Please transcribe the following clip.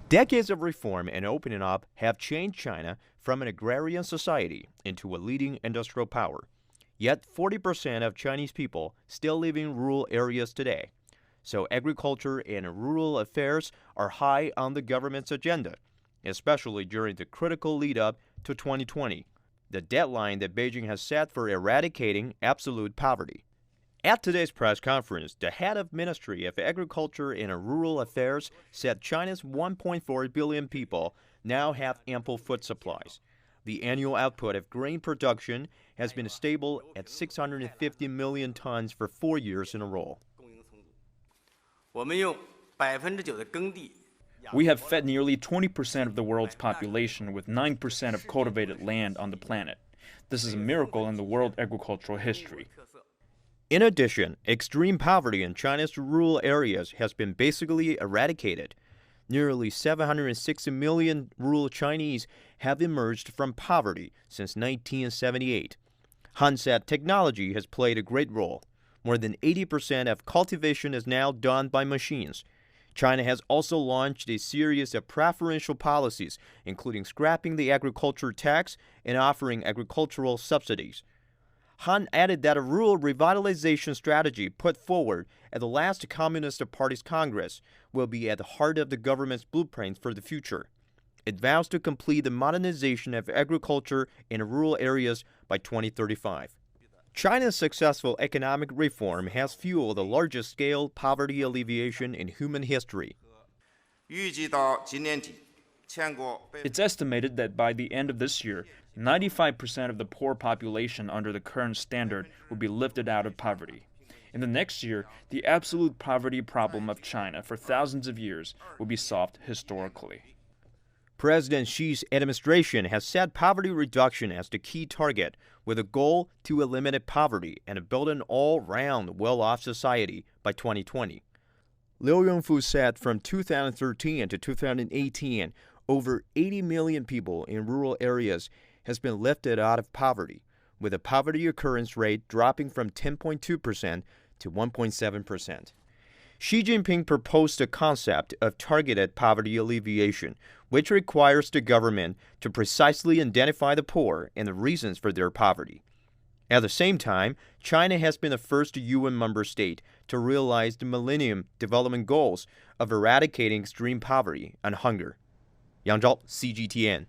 Decades of reform and opening up have changed China from an agrarian society into a leading industrial power. Yet 40% of Chinese people still live in rural areas today. So agriculture and rural affairs are high on the government's agenda, especially during the critical lead-up to 2020, the deadline that Beijing has set for eradicating absolute poverty. At today's press conference, the head of Ministry of Agriculture and Rural Affairs said China's 1.4 billion people now have ample food supplies. The annual output of grain production has been stable at 650 million tons for 4 years in a row. We have fed nearly 20% of the world's population with 9% of cultivated land on the planet. This is a miracle in the world agricultural history. In addition, extreme poverty in China's rural areas has been basically eradicated. Nearly 760 million rural Chinese have emerged from poverty since 1978. Han said technology has played a great role. More than 80% of cultivation is now done by machines. China has also launched a series of preferential policies, including scrapping the agriculture tax and offering agricultural subsidies. Han added that a rural revitalization strategy put forward at the last Communist Party's Congress will be at the heart of the government's blueprint for the future. It vows to complete the modernization of agriculture in rural areas by 2035. China's successful economic reform has fueled the largest-scale poverty alleviation in human history. It's estimated that by the end of this year, 95% of the poor population under the current standard will be lifted out of poverty. In the next year, the absolute poverty problem of China for thousands of years will be solved historically. President Xi's administration has set poverty reduction as the key target, with a goal to eliminate poverty and build an all-round well-off society by 2020. Liu Yongfu said from 2013 to 2018, over 80 million people in rural areas has been lifted out of poverty, with the poverty occurrence rate dropping from 10.2% to 1.7%. Xi Jinping proposed a concept of targeted poverty alleviation, which requires the government to precisely identify the poor and the reasons for their poverty. At the same time, China has been the first UN member state to realize the Millennium Development Goals of eradicating extreme poverty and hunger. Yang Zhao, CGTN.